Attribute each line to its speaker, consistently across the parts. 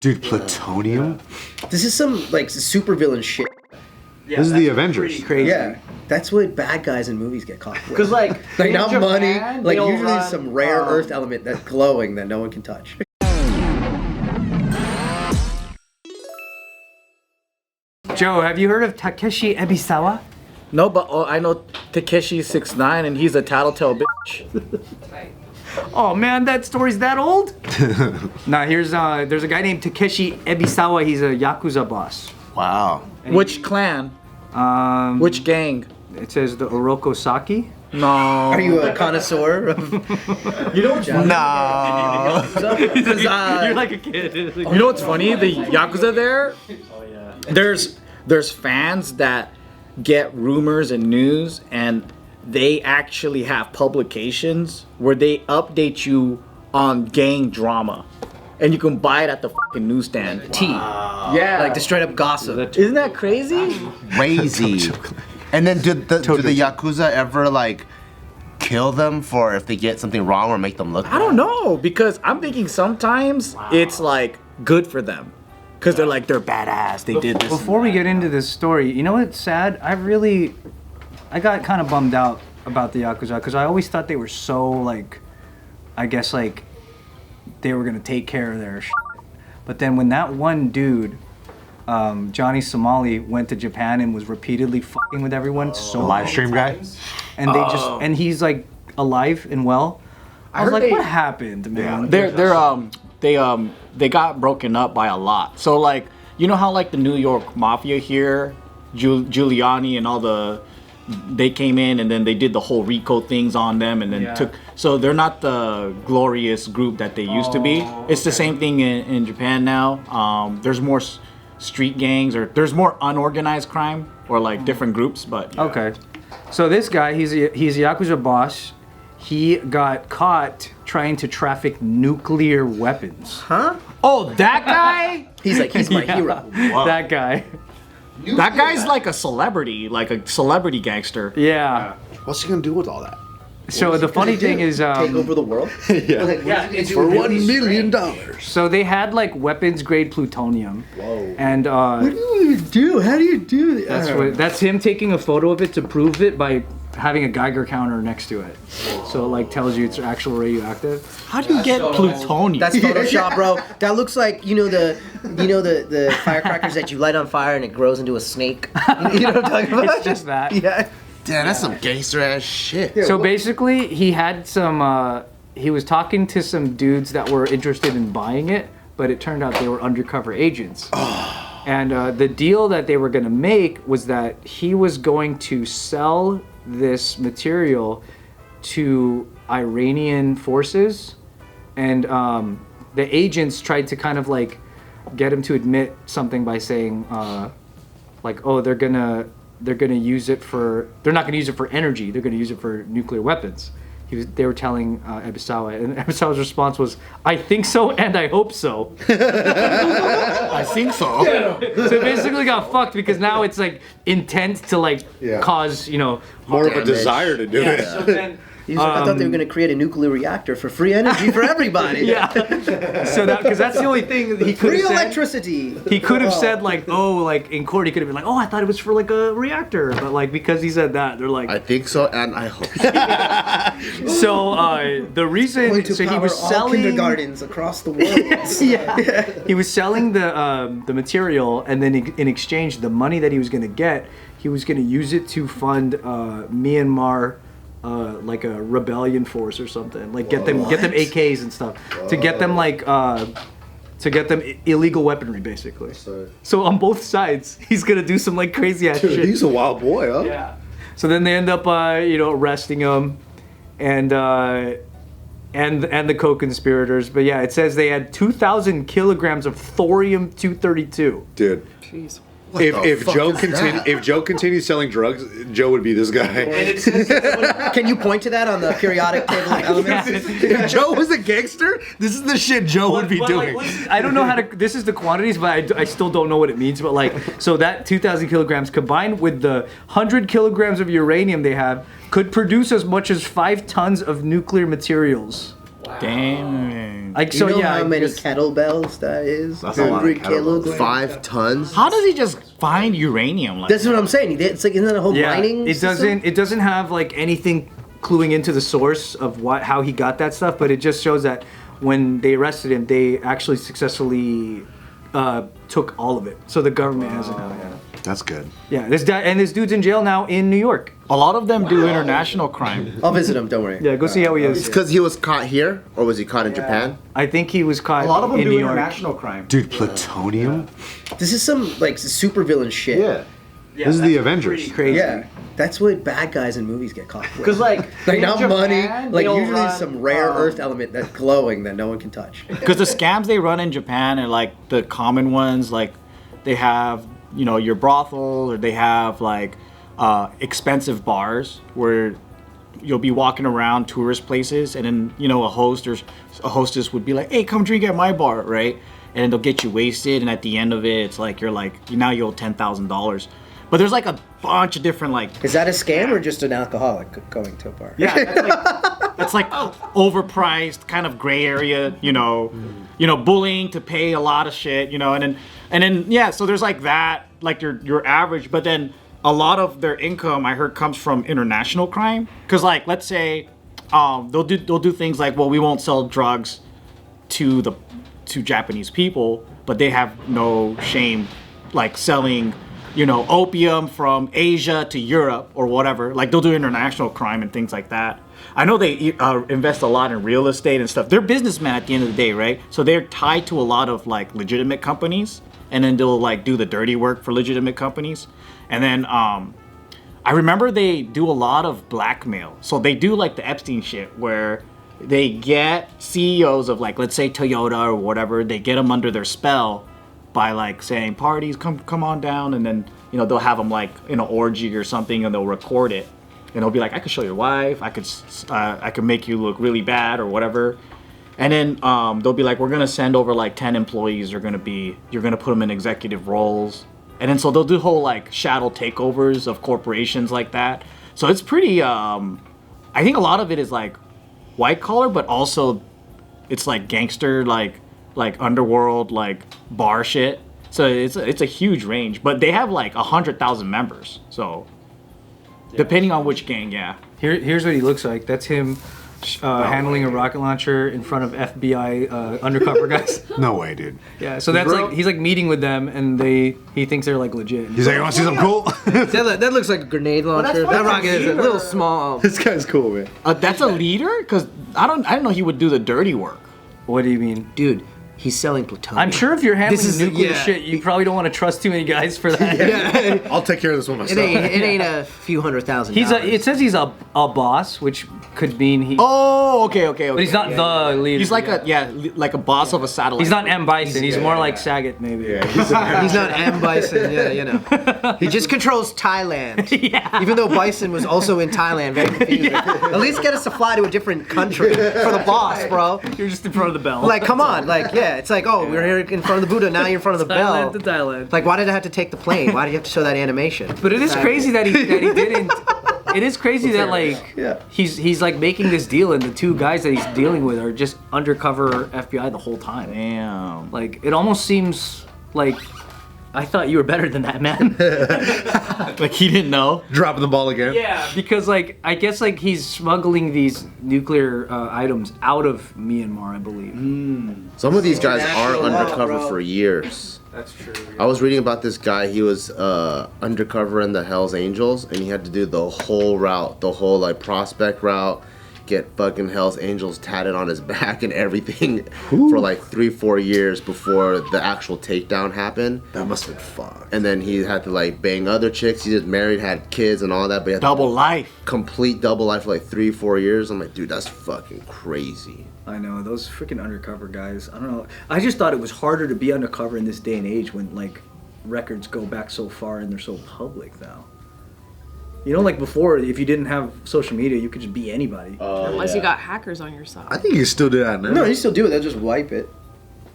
Speaker 1: Dude, plutonium?
Speaker 2: This is some like supervillain shit.
Speaker 1: Yeah, this is the Avengers.
Speaker 2: Crazy. Yeah, that's what bad guys in movies get caught with.
Speaker 3: Because like
Speaker 2: not
Speaker 3: Japan,
Speaker 2: money, like usually some rare earth element that's glowing that no one can touch.
Speaker 4: Joe, have you heard of Takeshi Ebisawa?
Speaker 3: No, but I know Takeshi 6ix9ine and he's a tattletale bitch.
Speaker 4: Oh man, that story's that old? Nah, there's a guy named Takeshi Ebisawa. He's a Yakuza boss.
Speaker 1: Wow.
Speaker 4: And
Speaker 3: Which clan? Which gang?
Speaker 4: It says the Orokosaki.
Speaker 3: No.
Speaker 2: Are you a connoisseur of...
Speaker 3: You know what's funny?
Speaker 1: No.
Speaker 4: You're like a kid.
Speaker 3: You know what's funny? The Yakuza there, there's fans that get rumors and news, and they actually have publications where they update you on gang drama. And you can buy it at the fucking newsstand.
Speaker 2: tea.
Speaker 3: Yeah.
Speaker 2: Like the straight up gossip.
Speaker 3: Isn't that crazy?
Speaker 1: Crazy. And then do the Yakuza ever like kill them for if they get something wrong or make them look bad?
Speaker 3: I don't know, because I'm thinking sometimes it's like good for them. Because they're badass, they did this.
Speaker 4: Before we get into this story, you know what's sad? I got kind of bummed out about the Yakuza because I always thought they were so like, I guess like, they were gonna take care of their shit. But then when that one dude, Johnny Somali, went to Japan and was repeatedly fucking with everyone so
Speaker 1: live stream guy,
Speaker 4: and and he's like alive and well. I was like, what happened, man?
Speaker 3: They got broken up by a lot. So like, you know how like the New York Mafia here, Giuliani and they came in and then they did the whole RICO things on them and then so they're not the glorious group that they used to be. It's the same thing in Japan now. There's more street gangs, or there's more unorganized crime, or like different groups, but yeah.
Speaker 4: Okay. So this guy, he's a Yakuza boss. He got caught trying to traffic nuclear weapons.
Speaker 2: Huh?
Speaker 3: Oh, that guy?
Speaker 2: He's my hero.
Speaker 4: Wow. That guy.
Speaker 3: That guy's like a celebrity gangster.
Speaker 4: Yeah.
Speaker 1: What's he gonna do with all that?
Speaker 4: So the funny thing is,
Speaker 2: take over the world.
Speaker 4: it's
Speaker 1: for $1 million.
Speaker 4: So they had like weapons grade plutonium.
Speaker 2: Whoa.
Speaker 4: And
Speaker 2: what do you even do? How do you do that?
Speaker 4: That's him taking a photo of it to prove it by having a Geiger counter next to it. So it like tells you it's actual radioactive.
Speaker 3: How do you get plutonium?
Speaker 2: That's Photoshop, bro. That looks like the firecrackers that you light on fire and it grows into a snake. You know what I'm talking about?
Speaker 4: It's just that.
Speaker 2: Yeah.
Speaker 1: Damn, that's some gangster ass shit.
Speaker 4: So basically, he had some. He was talking to some dudes that were interested in buying it, but it turned out they were undercover agents. And the deal that they were going to make was that he was going to sell this material to Iranian forces, and the agents tried to kind of like get him to admit something by saying like, oh, they're gonna use it for, they're not gonna use it for energy, they're gonna use it for nuclear weapons. They were telling Ebisawa, and Ebisawa's response was, I think so and I hope so.
Speaker 3: I think so.
Speaker 4: So basically got fucked because now it's like intent to like cause,
Speaker 1: more of a desire to do it.
Speaker 4: So then,
Speaker 2: He's like, I thought they were going to create a nuclear reactor for free energy for everybody.
Speaker 4: So because that's the only thing he could have said.
Speaker 2: Free electricity.
Speaker 4: He could have said like, oh, like in court he could have been like, oh, I thought it was for like a reactor, but like because he said that, they're like,
Speaker 1: I think so and I hope so.
Speaker 4: So the reason, so he was selling
Speaker 2: kindergartens across the world.
Speaker 4: He was selling the material, and then in exchange, the money that he was going to get, he was going to use it to fund Myanmar. Like a rebellion force or something, like get them AKs and stuff. To get them like to get them illegal weaponry basically. So on both sides he's gonna do some like crazy ass shit.
Speaker 1: He's a wild boy, huh?
Speaker 4: Yeah. So then they end up arresting him and the co-conspirators. But yeah, it says they had 2,000 kilograms of thorium-232.
Speaker 1: Dude.
Speaker 4: Jeez.
Speaker 1: If Joe continues selling drugs, Joe would be this guy.
Speaker 2: Can you point to that on the periodic table of elements?
Speaker 1: If Joe was a gangster, this is the shit Joe would be doing.
Speaker 4: Like, I don't know how to. This is the quantities, but I still don't know what it means. But like, so that 2,000 kilograms combined with the 100 kilograms of uranium they have could produce as much as 5 tons of nuclear materials.
Speaker 3: Damn.
Speaker 4: Like,
Speaker 2: Do
Speaker 4: so
Speaker 2: you know
Speaker 4: yeah,
Speaker 2: how many
Speaker 4: just-
Speaker 2: kettlebells that is?
Speaker 5: That's a lot of
Speaker 2: 100 kilograms.
Speaker 1: 5 tons.
Speaker 3: How does he just find uranium? Like
Speaker 2: That's what I'm saying. It's like, isn't that a whole
Speaker 4: yeah,
Speaker 2: mining
Speaker 4: it
Speaker 2: system?
Speaker 4: doesn't. It doesn't have like anything cluing into the source of how he got that stuff, but it just shows that when they arrested him, they actually successfully took all of it. So the government hasn't now. Yeah.
Speaker 5: That's good.
Speaker 4: Yeah, this dude's in jail now in New York.
Speaker 3: a lot of them do international crime.
Speaker 2: I'll visit him. Don't worry.
Speaker 4: Yeah, go see how he
Speaker 1: It's
Speaker 4: is.
Speaker 1: because he was caught here, or was he caught in Japan?
Speaker 4: I think he was caught
Speaker 3: A lot of them
Speaker 4: in
Speaker 3: do
Speaker 4: New York.
Speaker 3: international crime.
Speaker 5: Dude, plutonium?
Speaker 2: This is some like supervillain shit.
Speaker 5: Yeah. This is the Avengers.
Speaker 4: Crazy.
Speaker 2: Yeah. That's what bad guys in movies get caught with.
Speaker 3: Because like in
Speaker 2: not
Speaker 3: Japan,
Speaker 2: money, like
Speaker 3: they'll
Speaker 2: usually
Speaker 3: run,
Speaker 2: some rare earth element that's glowing that no one can touch.
Speaker 3: Because the scams they run in Japan are like the common ones, like they have, you know, your brothel, or they have like expensive bars where you'll be walking around tourist places, and then, you know, a host or a hostess would be like, hey, come drink at my bar, right? And then they'll get you wasted, and at the end of it, it's like you're like, now you owe $10,000. But there's like a bunch of different like,
Speaker 2: Is that a scam or just an alcoholic going to a bar?
Speaker 3: yeah, that's like overpriced, kind of gray area, you know, bullying to pay a lot of shit, you know, and then yeah, so there's like that, like your average, but then a lot of their income I heard comes from international crime, because like let's say they'll do things like, well, we won't sell drugs to Japanese people, but they have no shame like selling, you know, opium from Asia to Europe or whatever. Like they'll do international crime and things like that. I know they invest a lot in real estate and stuff. They're businessmen at the end of the day, right? So they're tied to a lot of like legitimate companies, and then they'll like do the dirty work for legitimate companies. And then I remember they do a lot of blackmail. So they do like the Epstein shit where they get CEOs of like, let's say Toyota or whatever, they get them under their spell by like saying, parties, come on down, and then, you know, they'll have them like in an orgy or something, and they'll record it, and they'll be like, I could show your wife, I could make you look really bad or whatever, and then they'll be like, we're gonna send over like 10 employees, you're gonna put them in executive roles, and then so they'll do whole like shadow takeovers of corporations like that. So it's pretty I think a lot of it is like white collar, but also it's like gangster, like underworld, like bar shit. So it's a huge range, but they have like 100,000 members. So depending on which gang, yeah.
Speaker 4: Here's what he looks like. That's him handling a rocket launcher in front of FBI undercover guys.
Speaker 5: No way, dude.
Speaker 4: Yeah, so that's like he's like meeting with them, and he thinks they're like legit.
Speaker 5: He's like, you want to see something cool?
Speaker 2: That looks like a grenade launcher. That rocket is a little small.
Speaker 5: This guy's cool, man.
Speaker 3: That's a leader? Because I didn't know he would do the dirty work.
Speaker 4: What do you mean?
Speaker 2: Dude, he's selling plutonium.
Speaker 4: I'm sure if you're handling
Speaker 2: This is-
Speaker 4: nuclear
Speaker 2: yeah.
Speaker 4: shit, you probably don't want to trust too many guys for that.
Speaker 5: I'll take care of this one myself.
Speaker 2: It ain't a few $100,000.
Speaker 4: It says he's a boss, which could mean he.
Speaker 3: Oh, okay.
Speaker 4: But he's not the leader.
Speaker 3: He's like like a boss of a satellite.
Speaker 4: He's not M. Bison. He's more like Saget, maybe.
Speaker 5: Yeah,
Speaker 2: He's not M. Bison, yeah, you know. He just controls Thailand.
Speaker 4: Yeah.
Speaker 2: Even though Bison was also in Thailand, very confusing. At least get us to fly to a different country for the boss, bro.
Speaker 4: You're just in front of the bell.
Speaker 2: Like, come on, like, yeah, it's like, oh, we're here in front of the Buddha, now you're in front of the bell.
Speaker 4: Thailand to Thailand.
Speaker 2: Like, why did I have to take the plane? Why did you have to show that animation?
Speaker 4: But it is crazy that he didn't. It is crazy that like
Speaker 2: Yeah.
Speaker 4: he's like making this deal, and the two guys that he's dealing with are just undercover FBI the whole time.
Speaker 3: Damn.
Speaker 4: Like it almost seems like I thought you were better than that, man.
Speaker 3: Like he didn't know.
Speaker 5: Dropping the ball again.
Speaker 4: Yeah, because like I guess like he's smuggling these nuclear items out of Myanmar, I believe.
Speaker 1: Some of these guys are
Speaker 2: International law,
Speaker 1: undercover
Speaker 2: bro.
Speaker 1: for years.
Speaker 4: That's true.
Speaker 1: I was reading about this guy. He was undercover in the Hells Angels, and he had to do the whole route, the whole like prospect route, get fucking Hells Angels tatted on his back and everything for like 3-4 years before the actual takedown happened.
Speaker 5: That must have been fun.
Speaker 1: And then he had to like bang other chicks. He just married, had kids and all that, but he had
Speaker 3: Double life.
Speaker 1: complete double life for like 3-4 years. I'm like, dude, that's fucking crazy.
Speaker 4: I know, those freaking undercover guys. I don't know. I just thought it was harder to be undercover in this day and age when like records go back so far and they're so public now. You know, like before, if you didn't have social media, you could just be anybody.
Speaker 6: Unless you got hackers on your side.
Speaker 5: I think you still do that now.
Speaker 2: No, you still do it, they'll just wipe it.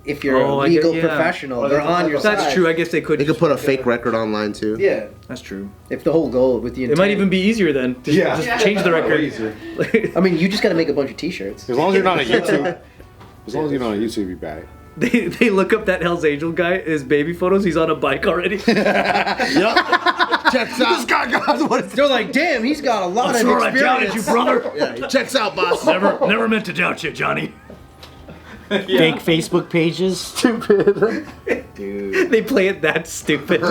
Speaker 2: if you're a
Speaker 4: I get-
Speaker 2: legal
Speaker 4: yeah.
Speaker 2: professional, they're on your side.
Speaker 4: That's true. I guess they could.
Speaker 1: They could put a fake record online too.
Speaker 2: Yeah,
Speaker 4: That's true.
Speaker 2: if the whole goal with the
Speaker 4: It
Speaker 2: intent.
Speaker 4: might even be easier then. Just change the record.
Speaker 2: I mean, you just got to make a bunch of T-shirts.
Speaker 5: As long as you're not on YouTube. As long as you're not on YouTube, you'll be back.
Speaker 4: They look up that Hell's Angel guy, his baby photos. He's on a bike already.
Speaker 1: Checks out. This guy got what?
Speaker 2: They're like, damn, he's got a lot of experience.
Speaker 4: brother.
Speaker 1: Yeah, he checks out, boss.
Speaker 4: Never meant to doubt you, Johnny.
Speaker 3: Fake Facebook pages.
Speaker 4: They play it that stupid.